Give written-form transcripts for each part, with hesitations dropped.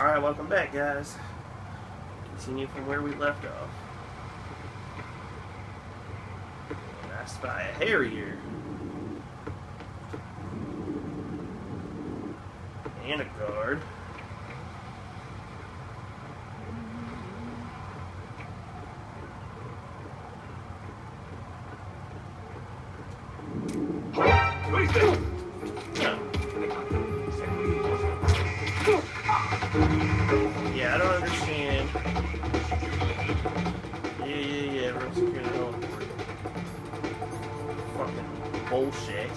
Alright, welcome back, guys. Continue from where we left off. And I spy a Harrier. And a guard. Yeah, I don't understand. Yeah, room security teleport. Fucking bullshit.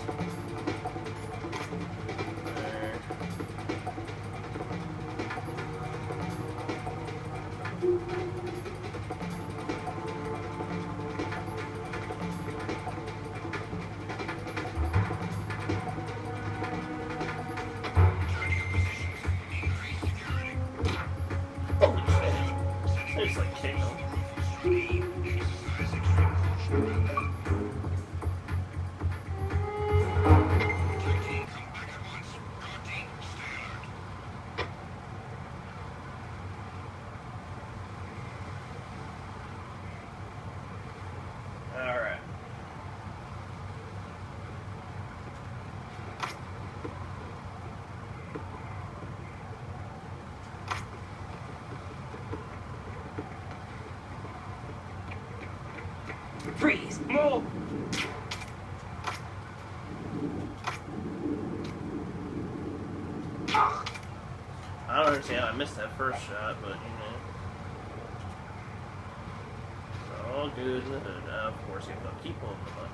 Freeze! Move! I don't understand how I missed that first shot, but you know. It's all good in the hood. Now, of course, you have to keep holding the button.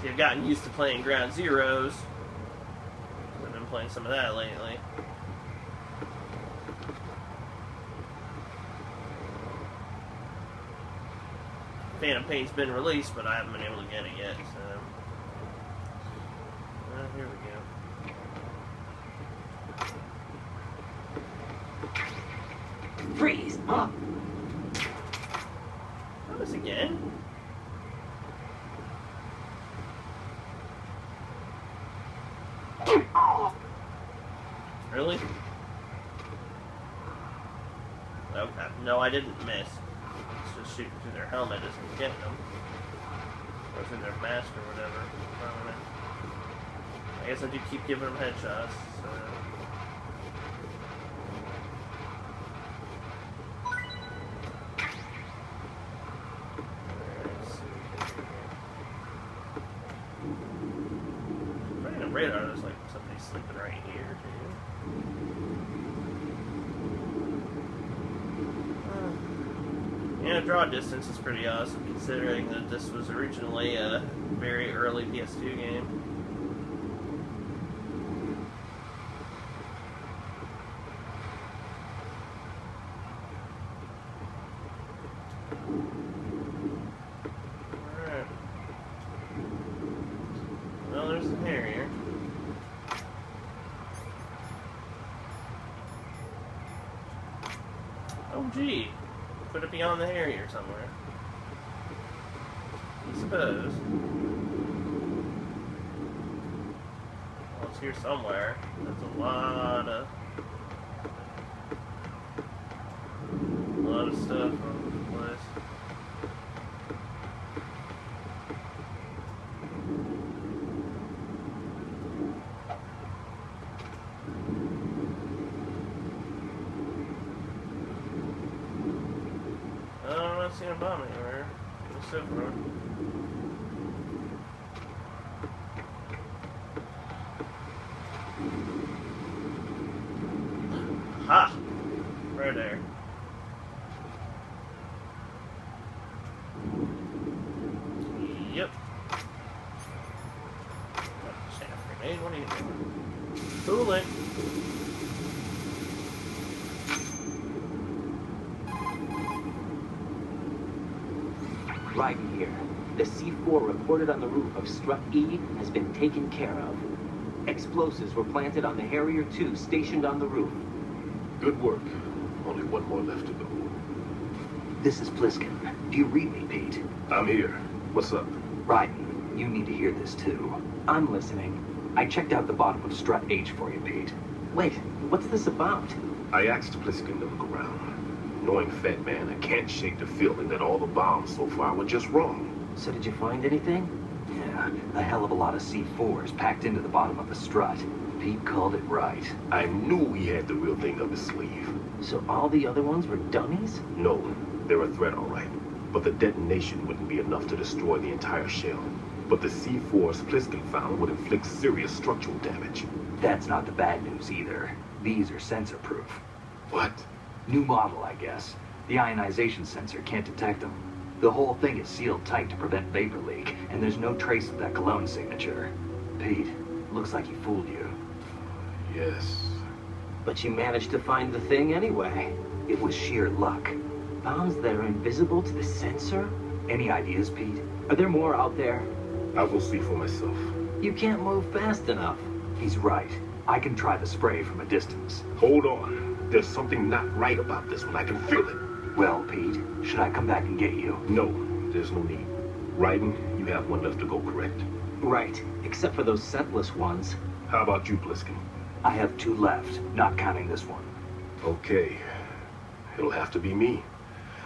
See, I've gotten used to playing Ground Zeroes. I've been playing some of that lately. Phantom Pain's been released, but I haven't been able to get it yet, so... here we go. Freeze! Huh? Oh, this again? Really? Okay. No, I didn't miss. It's just shooting through their helmet isn't getting them. Or through their mask or whatever. I don't know. I guess I do keep giving them headshots, so... Random radar, there's like somebody sleeping right here, too. And draw distance is pretty awesome, considering that this was originally a very early PS2 game. Alright. Well, there's the Harrier. Oh, gee. Could it be on the Harrier somewhere? I suppose. Well, it's here somewhere. That's a lot of stuff all over the place. I'm not seeing a bomb anywhere. What's so far? Ha! Right there. Yep. Staff grenade, what are you doing? Fooling. Raiden here. The C4 reported on the roof of Strut E has been taken care of. Explosives were planted on the Harrier 2 stationed on the roof. Good work. Only one more left to go. This is Pliskin. Do you read me, Pete? I'm here. What's up? Raiden, you need to hear this too. I'm listening. I checked out the bottom of Strut H for you, Pete. Wait, what's this about? I asked Pliskin to look around. Knowing Fat Man, I can't shake the feeling that all the bombs so far were just wrong. So did you find anything? Yeah, a hell of a lot of C4s packed into the bottom of the strut. Pete called it right. I knew he had the real thing up his sleeve. So all the other ones were dummies? No, they're a threat, all right. But the detonation wouldn't be enough to destroy the entire shell. But the C4s Pliskin found would inflict serious structural damage. That's not the bad news either. These are sensor-proof. What? New model, I guess. The ionization sensor can't detect them. The whole thing is sealed tight to prevent vapor leak, and there's no trace of that cologne signature. Pete, looks like he fooled you. Yes. But you managed to find the thing anyway. It was sheer luck. Bombs that are invisible to the sensor? Any ideas, Pete? Are there more out there? I'll go see for myself. You can't move fast enough. He's right. I can try the spray from a distance. Hold on. There's something not right about this one. I can feel it. Well, Pete, should I come back and get you? No, there's no need. Raiden, you have one left to go, correct? Right, except for those scentless ones. How about you, Pliskin? I have 2 left, not counting this one. Okay. It'll have to be me.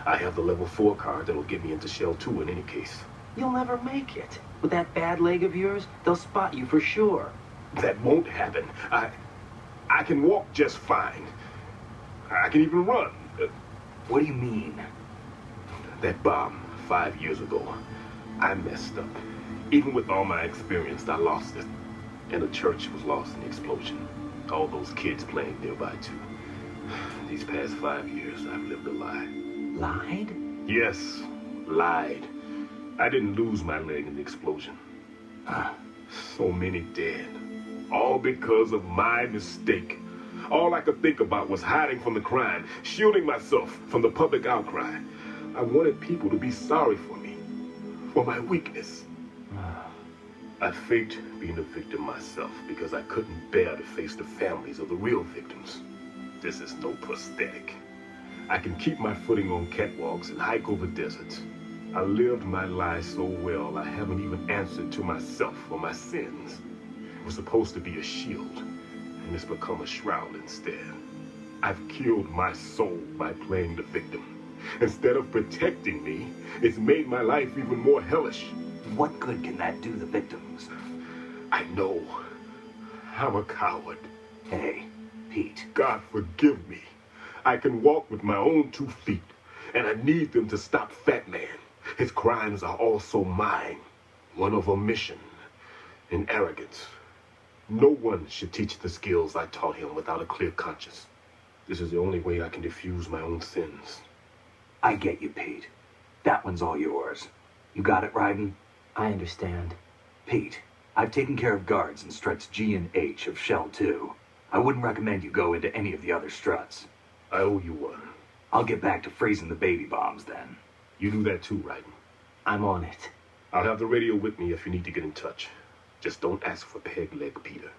I have the level 4 card that'll get me into Shell 2 in any case. You'll never make it. With that bad leg of yours, they'll spot you for sure. That won't happen. I can walk just fine. I can even run. What do you mean? That bomb 5 years ago, I messed up. Even with all my experience, I lost it. And the church was lost in the explosion. All those kids playing nearby, too. These past 5 years, I've lived a lie. Lied? Yes, lied. I didn't lose my leg in the explosion. So many dead. All because of my mistake. All I could think about was hiding from the crime, shielding myself from the public outcry. I wanted people to be sorry for me, for my weakness. I faked being a victim myself because I couldn't bear to face the families of the real victims. This is no prosthetic. I can keep my footing on catwalks and hike over deserts. I lived my life so well, I haven't even answered to myself for my sins. It was supposed to be a shield, and it's become a shroud instead. I've killed my soul by playing the victim. Instead of protecting me, it's made my life even more hellish. What good can that do the victims? I know. I'm a coward. Hey, Pete. God forgive me. I can walk with my own 2 feet, and I need them to stop Fat Man. His crimes are also mine. One of omission and arrogance. No one should teach the skills I taught him without a clear conscience. This is the only way I can diffuse my own sins. I get you, Pete. That one's all yours. You got it, Raiden? I understand. Pete, I've taken care of guards in struts G and H of Shell 2. I wouldn't recommend you go into any of the other struts. I owe you one. I'll get back to freezing the baby bombs then. You do that too, Raiden. I'm on it. I'll have the radio with me if you need to get in touch. Just don't ask for Peg Leg Peter.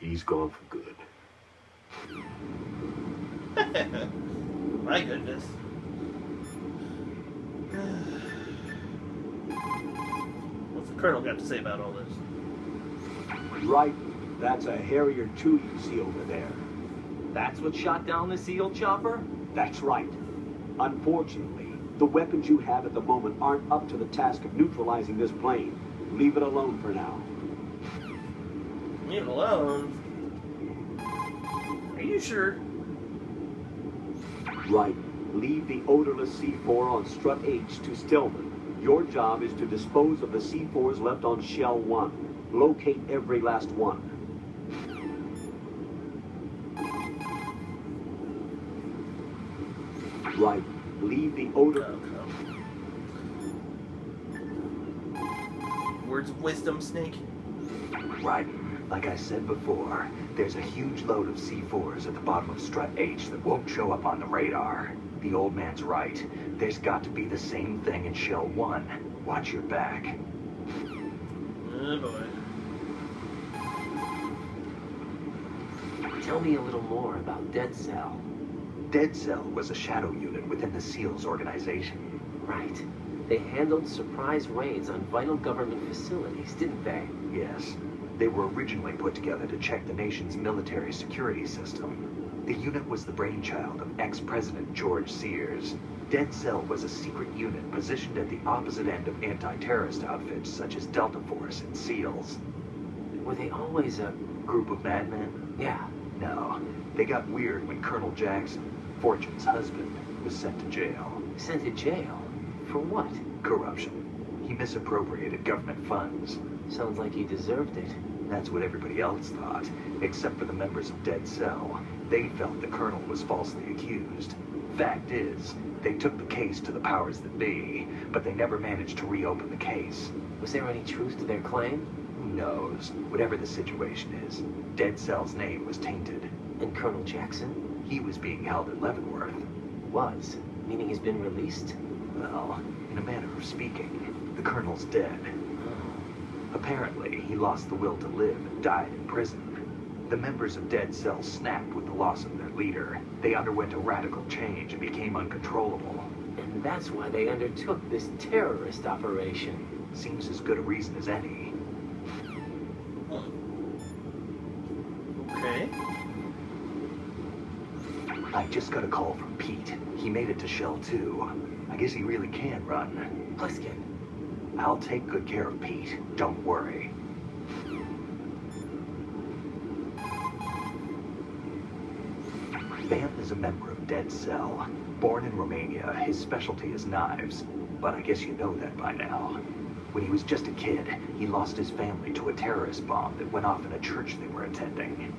He's gone for good. My goodness. What's the Colonel got to say about all this? Right. That's a Harrier 2 you see over there. That's what shot down the SEAL chopper? That's right. Unfortunately, the weapons you have at the moment aren't up to the task of neutralizing this plane. Leave it alone for now. Leave it alone? Are you sure? Right. Leave the odorless C4 on Strut H to Stillman. Your job is to dispose of the C4s left on Shell 1. Locate every last one. Right. Leave the odor... Words of wisdom, Snake? Right. Like I said before, there's a huge load of C4s at the bottom of Strut H that won't show up on the radar. The old man's right. There's got to be the same thing in Shell 1. Watch your back. Oh boy. Tell me a little more about Dead Cell. Dead Cell was a shadow unit within the SEALs organization. Right. They handled surprise raids on vital government facilities, didn't they? Yes. They were originally put together to check the nation's military security system. The unit was the brainchild of ex-President George Sears. Dead Cell was a secret unit positioned at the opposite end of anti-terrorist outfits such as Delta Force and SEALs. Were they always a... Group of madmen? Yeah. No. They got weird when Colonel Jackson, Fortune's husband, was sent to jail. Sent to jail? For what? Corruption. He misappropriated government funds. Sounds like he deserved it. That's what everybody else thought, except for the members of Dead Cell. They felt the Colonel was falsely accused. Fact is, they took the case to the powers that be, but they never managed to reopen the case. Was there any truth to their claim? Who knows? Whatever the situation is, Dead Cell's name was tainted. And Colonel Jackson? He was being held at Leavenworth. Was? Meaning he's been released? Well, in a manner of speaking, the Colonel's dead. Apparently, he lost the will to live and died in prison. The members of Dead Cell snapped with the loss of their leader. They underwent a radical change and became uncontrollable. And that's why they undertook this terrorist operation. Seems as good a reason as any. Okay. I just got a call from Pete. He made it to Shell 2. I guess he really can run. Pliskin. I'll take good care of Pete. Don't worry. Vamp is a member of Dead Cell. Born in Romania, his specialty is knives. But I guess you know that by now. When he was just a kid, he lost his family to a terrorist bomb that went off in a church they were attending.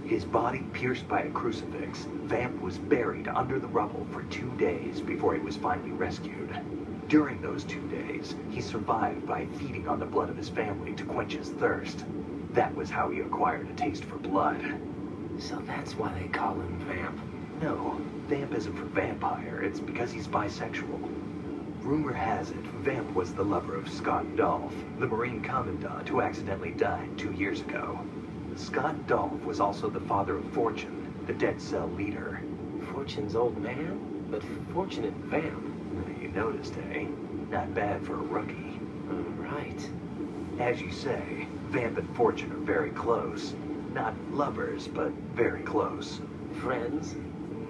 His body pierced by a crucifix, Vamp was buried under the rubble for 2 days before he was finally rescued. During those 2 days, he survived by feeding on the blood of his family to quench his thirst. That was how he acquired a taste for blood. So that's why they call him Vamp. No, Vamp isn't for vampire, it's because he's bisexual. Rumor has it, Vamp was the lover of Scott Dolph, the Marine Commandant who accidentally died 2 years ago. Scott Dolph was also the father of Fortune, the Dead Cell leader. Fortune's old man? But Fortunate Vamp. You noticed, eh? Not bad for a rookie. Right. As you say, Vamp and Fortune are very close. Not lovers, but very close. Friends?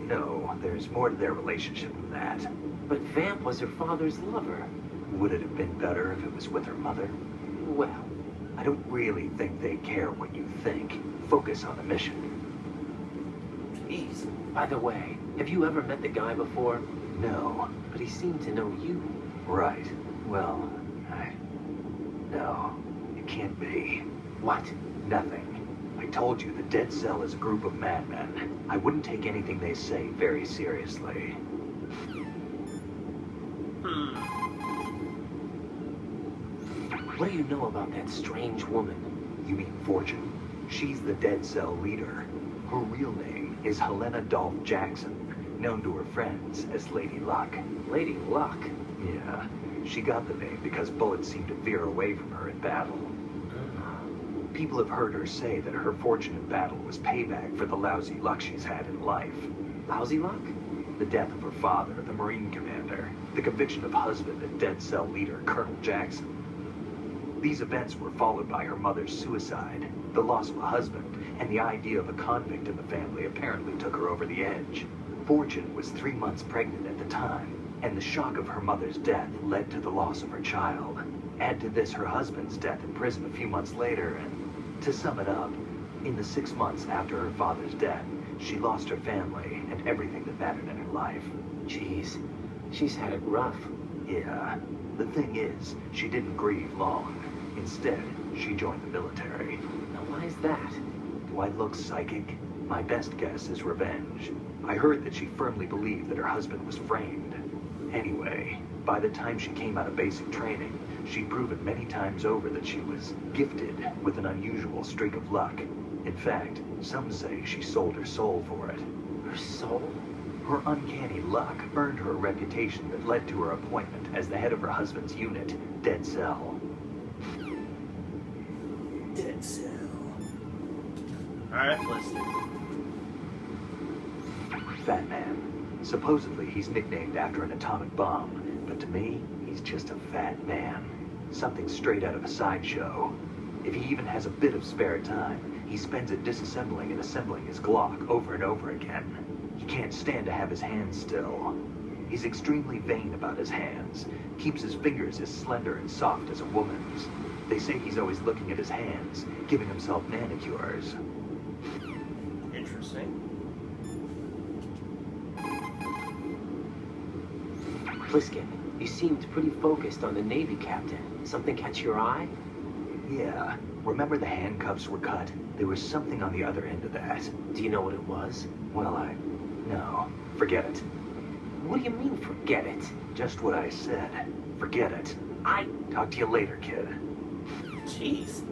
No, there's more to their relationship than that. But Vamp was her father's lover. Would it have been better if it was with her mother? Well, I don't really think they care what you think. Focus on the mission. jeez. By the way, have you ever met the guy before? No. But he seemed to know you. Right. Well, no, it can't be. What? Nothing. I told you the Dead Cell is a group of madmen. I wouldn't take anything they say very seriously. What do you know about that strange woman? You mean Fortune? She's the Dead Cell leader. Her real name is Helena Dolph Jackson, known to her friends as Lady Luck. Lady Luck? Yeah, she got the name because bullets seemed to veer away from her in battle. People have heard her say that her fortune in battle was payback for the lousy luck she's had in life. Lousy luck? The death of her father, the Marine commander, the conviction of husband and Dead Cell leader Colonel Jackson. These events were followed by her mother's suicide, the loss of a husband, and the idea of a convict in the family apparently took her over the edge. Fortune was 3 months pregnant at the time, and the shock of her mother's death led to the loss of her child. Add to this her husband's death in prison a few months later, and to sum it up, in the 6 months after her father's death, she lost her family and everything that mattered in her life. Jeez, she's had it rough. Yeah. The thing is, she didn't grieve long. Instead, she joined the military. Now why is that? Do I look psychic? My best guess is revenge. I heard that she firmly believed that her husband was framed. Anyway, by the time she came out of basic training, she'd proven many times over that she was gifted with an unusual streak of luck. In fact, some say she sold her soul for it. Her soul? Her uncanny luck earned her a reputation that led to her appointment as the head of her husband's unit, Dead Cell. Dead Cell. Alright, listen. Fat Man. Supposedly, he's nicknamed after an atomic bomb, but to me, he's he's just a fat man. Something straight out of a sideshow. If he even has a bit of spare time, he spends it disassembling and assembling his Glock over and over again. He can't stand to have his hands still. He's extremely vain about his hands, keeps his fingers as slender and soft as a woman's. They say he's always looking at his hands, giving himself manicures. Interesting. Pliskin, you seemed pretty focused on the Navy captain. Something catch your eye? Yeah, remember the handcuffs were cut? There was something on the other end of that. Do you know what it was? Well, no, forget it. What do you mean, forget it? Just what I said. Forget it. Talk to you later, kid. Jeez.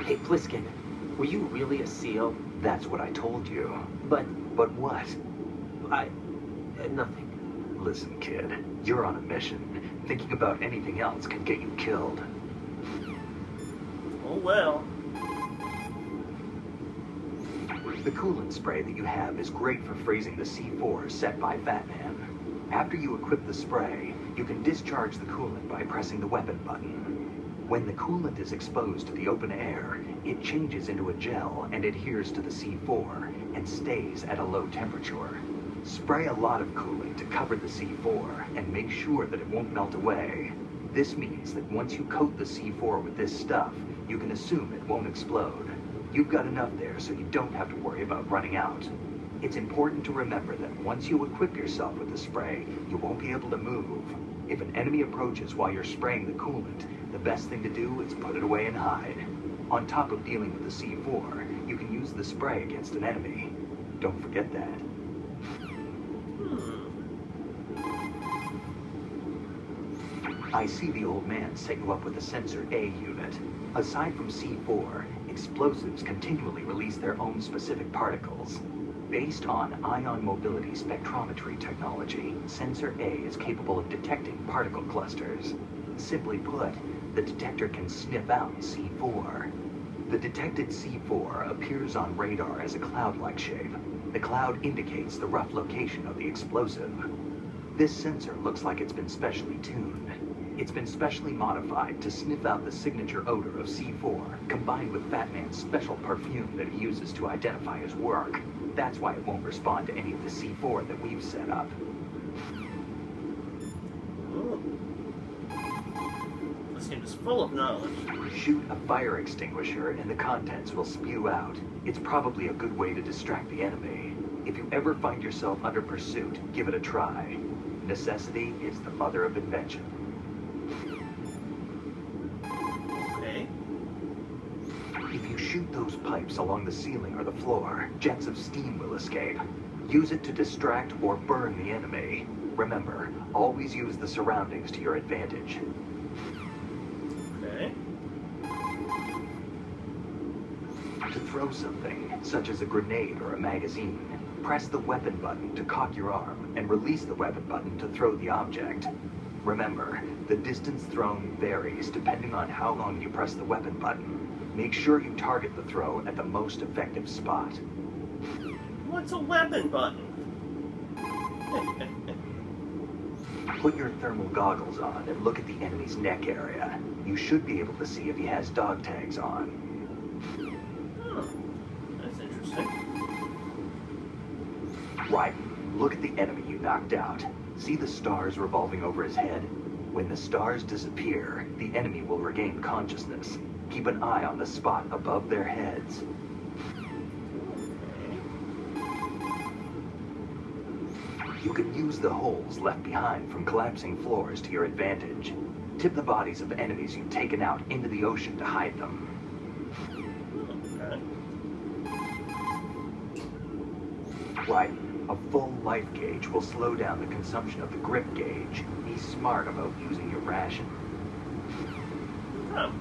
Hey, Pliskin, were you really a SEAL? That's what I told you. But what? nothing. Listen, kid, you're on a mission. Thinking about anything else can get you killed. Oh well. The coolant spray that you have is great for freezing the C4 set by Fatman. After you equip the spray, you can discharge the coolant by pressing the weapon button. When the coolant is exposed to the open air, it changes into a gel and adheres to the C4 and stays at a low temperature. Spray a lot of coolant to cover the C4 and make sure that it won't melt away. This means that once you coat the C4 with this stuff, you can assume it won't explode. You've got enough there so you don't have to worry about running out. It's important to remember that once you equip yourself with the spray, you won't be able to move. If an enemy approaches while you're spraying the coolant, the best thing to do is put it away and hide. On top of dealing with the C4, you can use the spray against an enemy. Don't forget that. I see the old man set you up with a Sensor A unit. Aside from C4, explosives continually release their own specific particles. Based on ion mobility spectrometry technology, Sensor A is capable of detecting particle clusters. Simply put, the detector can sniff out C4. The detected C4 appears on radar as a cloud-like shape. The cloud indicates the rough location of the explosive. This sensor looks like it's been specially tuned. It's been specially modified to sniff out the signature odor of C4, combined with Fatman's special perfume that he uses to identify his work. That's why it won't respond to any of the C4 that we've set up. This game is full of knowledge. Shoot a fire extinguisher and the contents will spew out. It's probably a good way to distract the enemy. If you ever find yourself under pursuit, give it a try. Necessity is the mother of invention. Okay. If you shoot those pipes along the ceiling or the floor, jets of steam will escape. Use it to distract or burn the enemy. Remember, always use the surroundings to your advantage. Okay. To throw something, such as a grenade or a magazine, press the weapon button to cock your arm and release the weapon button to throw the object. Remember, the distance thrown varies depending on how long you press the weapon button. Make sure you target the throw at the most effective spot. What's a weapon button? Put your thermal goggles on and look at the enemy's neck area. You should be able to see if he has dog tags on. Oh, that's interesting. Right. Look at the enemy you knocked out. See the stars revolving over his head? When the stars disappear, the enemy will regain consciousness. Keep an eye on the spot above their heads. You can use the holes left behind from collapsing floors to your advantage. Tip the bodies of enemies you've taken out into the ocean to hide them. Okay. Right. A full life gauge will slow down the consumption of the grip gauge. Be smart about using your ration. Oh.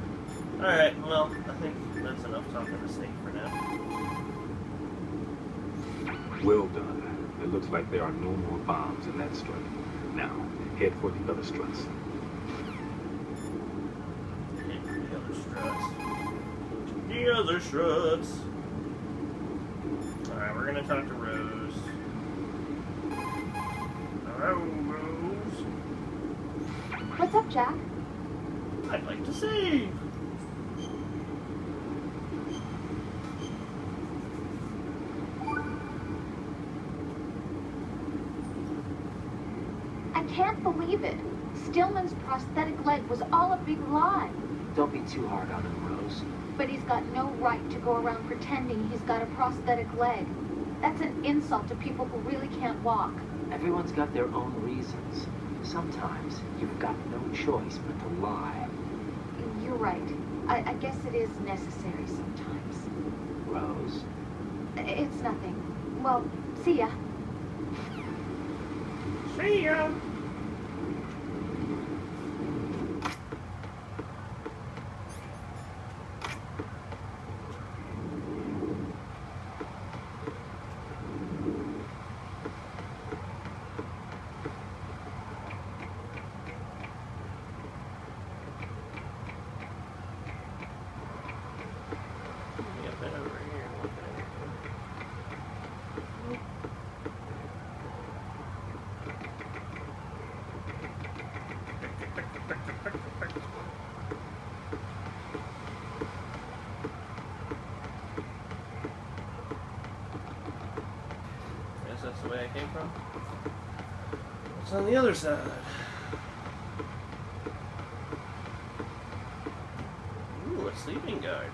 Alright, well, I think that's enough talking to Snake for now. Well done. It looks like there are no more bombs in that strut. Now, head for the other struts. The other struts. The other struts. Alright, we're gonna talk to Rose. What's up, Jack? I'd like to save. I can't believe it. Stillman's prosthetic leg was all a big lie. Don't be too hard on him, Rose. But he's got no right to go around pretending he's got a prosthetic leg. That's an insult to people who really can't walk. Everyone's got their own reasons. Sometimes you've got no choice but to lie. You're right. I guess it is necessary sometimes. Rose. It's nothing. Well, see ya. See ya. Guess that's the way I came from. What's on the other side? Ooh, a sleeping guard.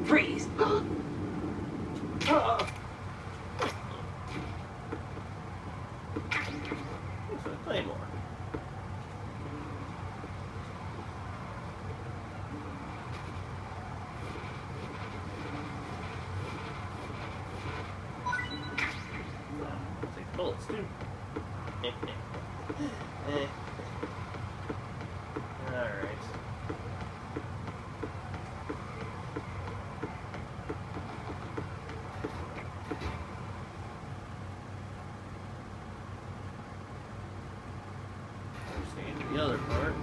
Freeze! It's a claymore. I'll take bullets too. Alright. The other part.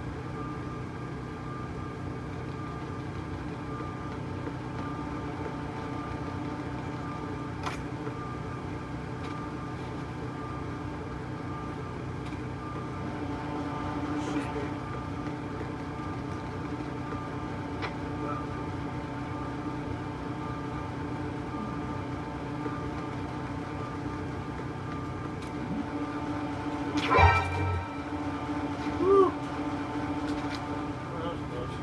Woo! That was close.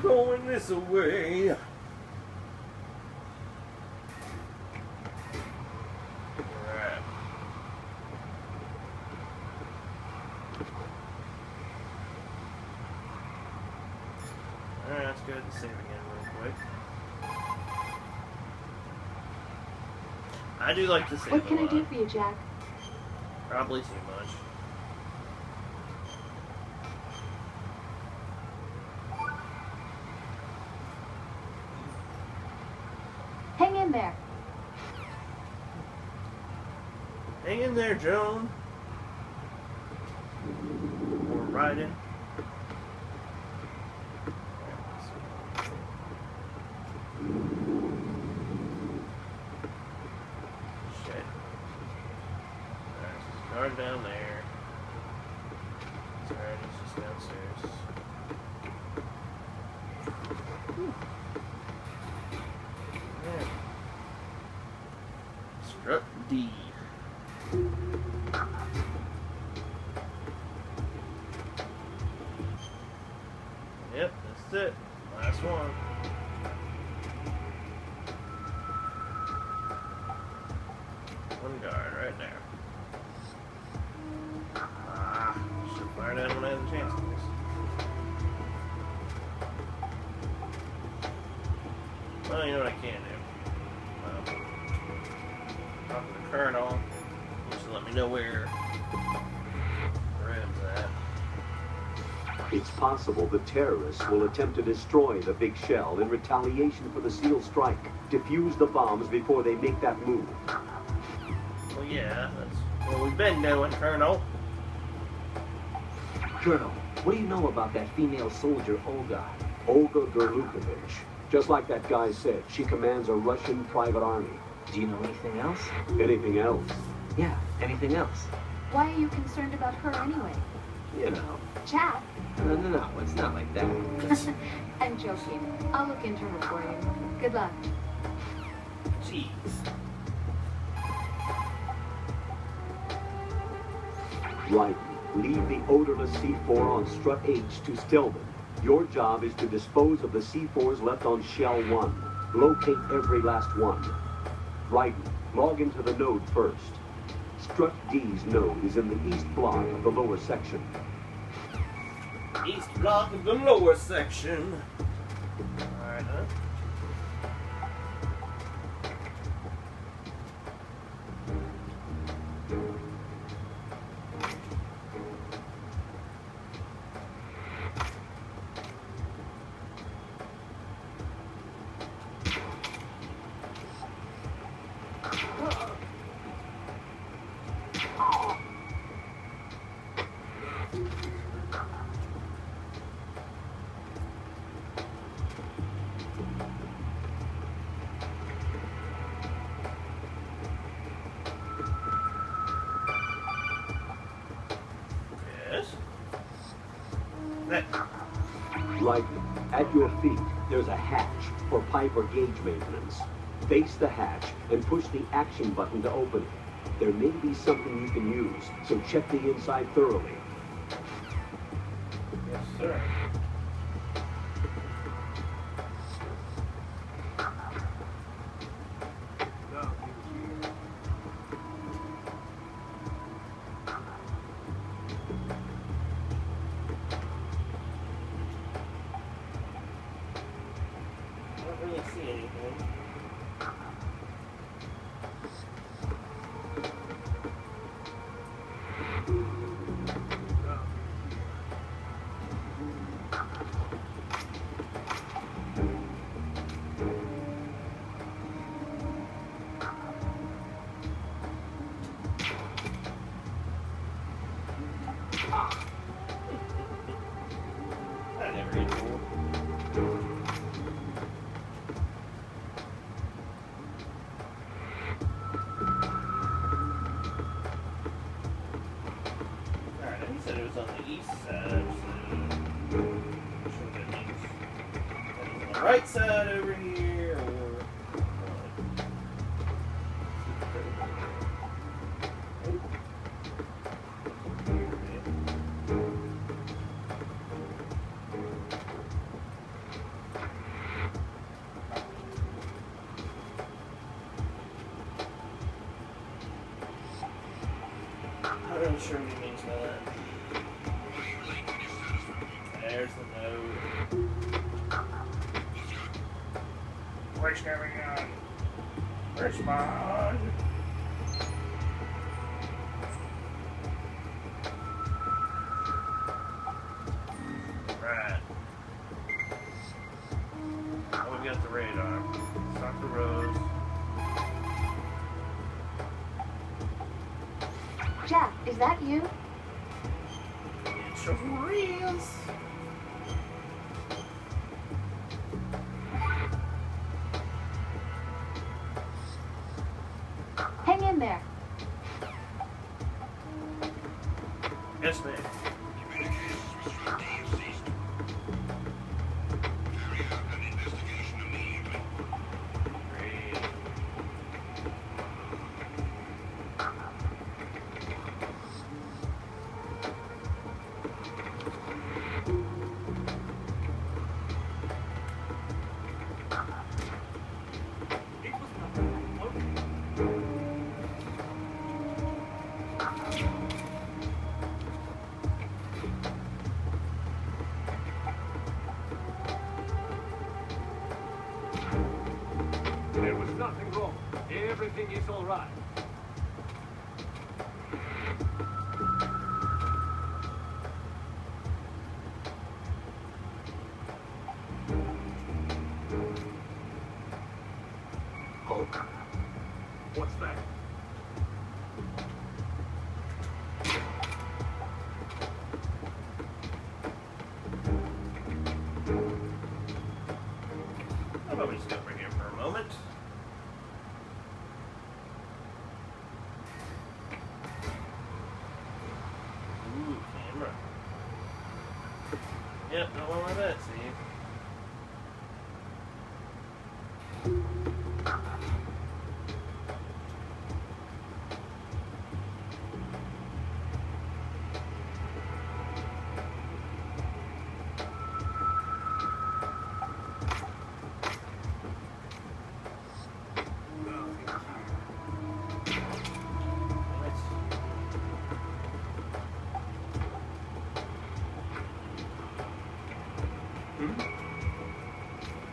Going this way. Alright. Alright, let's go ahead and save again real quick. I do like to save What can a I lot. do for you, Jack? Probably too much. Hang in there. Hang in there, Joan. Or Raiden. Shit. Alright, so there's a guard down there. It's alright, it's just downstairs. Whew. Yeah. Strut D. Yep, that's it. Last one. One guard right there. Ah, should fire down when I have the chance. Well, you know what I can do? Talk to the colonel. Just let me know where Red's at. It's possible the terrorists will attempt to destroy the big shell in retaliation for the SEAL strike. Defuse the bombs before they make that move. Well, yeah, that's what we've been doing, Colonel. Colonel, what do you know about that female soldier, Olga? Olga Gerlukovich. Just like that guy said, she commands a Russian private army. Do you know anything else? Anything else? Yeah, anything else? Why are you concerned about her anyway? You know. Jack? No, it's not like that. I'm joking. I'll look into her for you. Good luck. Jeez. Right. Lead the odorless C4 on Strut H to Stillman. Your job is to dispose of the C4s left on Shell 1. Locate every last one. Raiden, log into the node first. Strut D's node is in the east block of the lower section. East block of the lower section. Alright, huh? Right. At your feet, there's a hatch for pipe or gauge maintenance. Face the hatch and push the action button to open it. There may be something you can use, so check the inside thoroughly. Yes, sir. I don't really see anything. I never hit the Alright, he said it was on the east side, so I'm sure that means that it's on the right side over here, or I'm not really sure what he means by that. There's the node. What's going on? Respond. Right. Oh, we got the radar. Stop the Rose. Jack, is that you? It's reals. Hang in there. Yes, ma'am. Everything is all right. Hulk. What's that? I'll probably just go over here for a moment. Ooh, camera. Yep, don't want to let that see.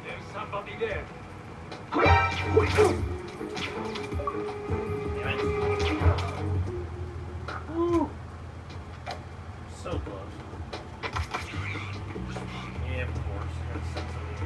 There's somebody there. Woo! So close. Yeah, of course. I gotta set something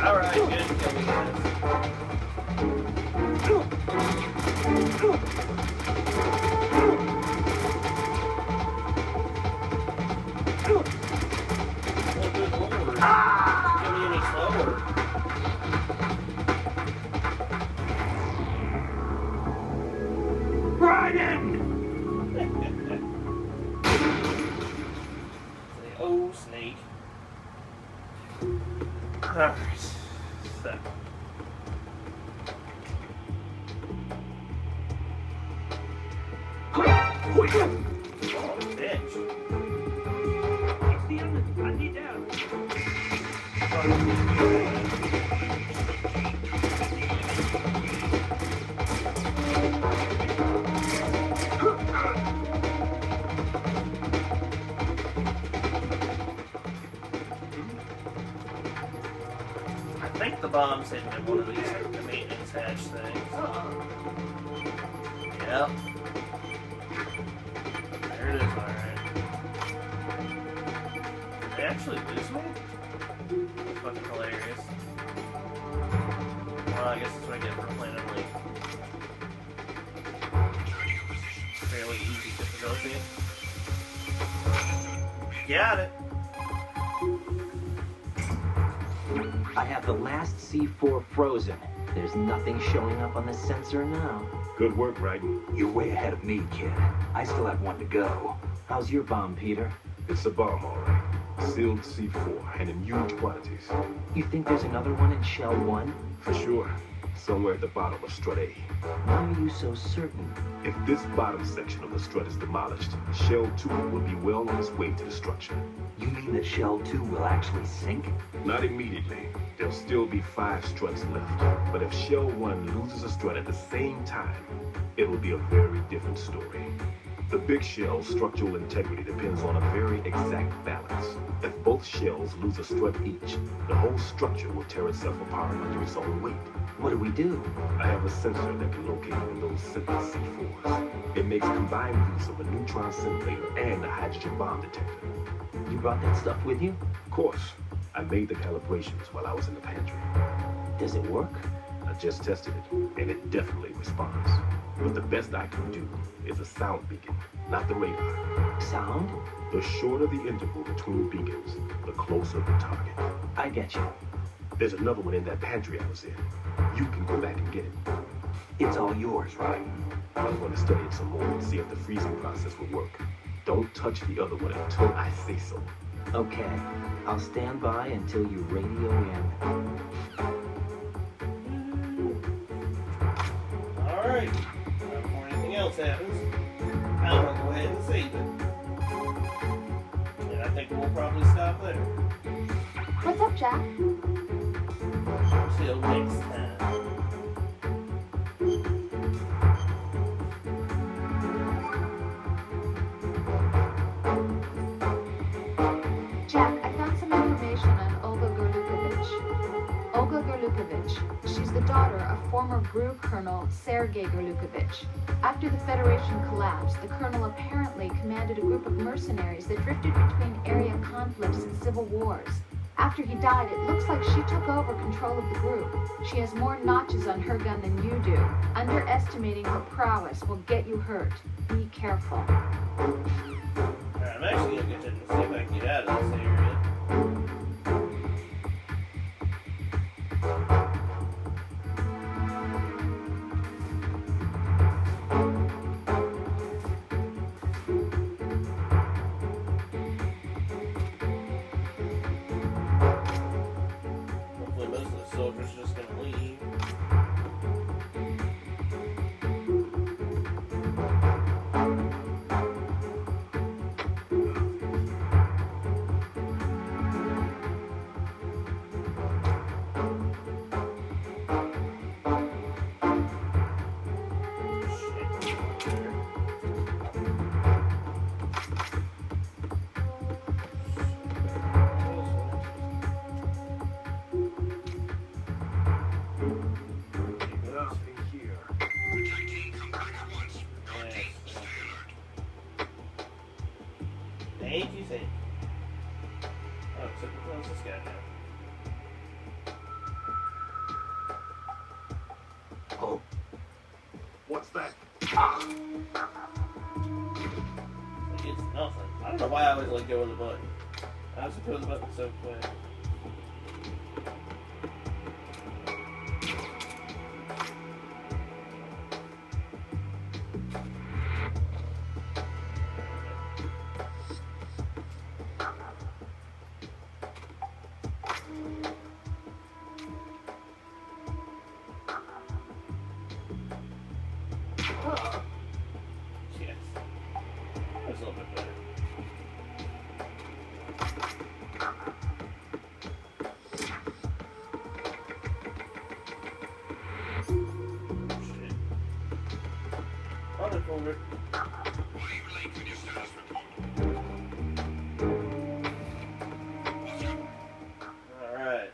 Alright, good. Oh, good lord. Give me any slower. Raiden! Oh, snake. Alright. So. Oh, bitch. It's the enemy. I need help. I think the bomb's hidden in one of these the maintenance hatch things. Yep. There it is, alright. Did they actually lose me? That's fucking hilarious. Well, I guess that's what I get for playing on like fairly easy difficulty. Got it. I have the last C4 frozen. There's nothing showing up on the sensor now. Good work, Raiden. You're way ahead of me, kid. I still have one to go. How's your bomb, Peter? It's a bomb, all right. Sealed C4 and in huge quantities. You think there's another one in Shell 1? For sure. Somewhere at the bottom of Strut A. Why are you so certain? If this bottom section of the strut is demolished, Shell 2 will be well on its way to destruction. You mean that Shell 2 will actually sink? Not immediately. There'll still be 5 struts left. But if Shell 1 loses a strut at the same time, it'll be a very different story. The big shell's structural integrity depends on a very exact balance. If both shells lose a strut each, the whole structure will tear itself apart under its own weight. What do we do? I have a sensor that can locate even those simple C4s. It makes combined use of a neutron scintillator and a hydrogen bomb detector. You brought that stuff with you? Of course, I made the calibrations while I was in the pantry. Does it work? I just tested it, and it definitely responds. But the best I can do is a sound beacon, not the radar. Sound? The shorter the interval between beacons, the closer the target. I get you. There's another one in that pantry I was in. You can go back and get it. It's all yours, right? I'm going to study it some more and see if the freezing process will work. Don't touch the other one until I say so. Okay. I'll stand by until you radio in. Alright. Before anything else happens, I'm gonna go ahead and save it. we'll probably stop there. What's up, Jack? Till next time. Jack, I found some information on Olga Gorlukovich. Olga Gorlukovich. She's the daughter of former GRU Colonel Sergei Gorlukovich. After the Federation collapsed, the colonel apparently commanded a group of mercenaries that drifted between area conflicts and civil wars. After he died, it looks like she took over control of the group. She has more notches on her gun than you do. Underestimating her prowess will get you hurt. Be careful. Alright, I'm actually gonna get to see if I can get out of this area. Hopefully most of the soldiers are just gonna leave. Thank you, thank you. Oh, so what's this guy now? Oh. What's that? It's nothing. I don't know why I always let go of the button. I was putting the button so quick. Yes. That's a little bit better. Shit. Other folder. Alright.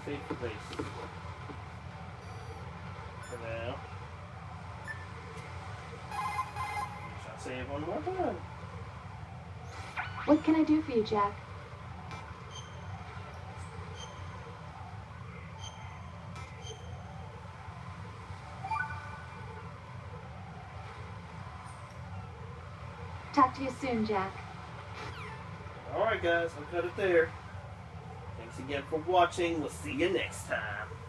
Save the base. For now. Shall save one more time. What can I do for you, Jack? Talk to you soon, Jack. Alright guys, I'll cut it there. Thanks again for watching. We'll see you next time.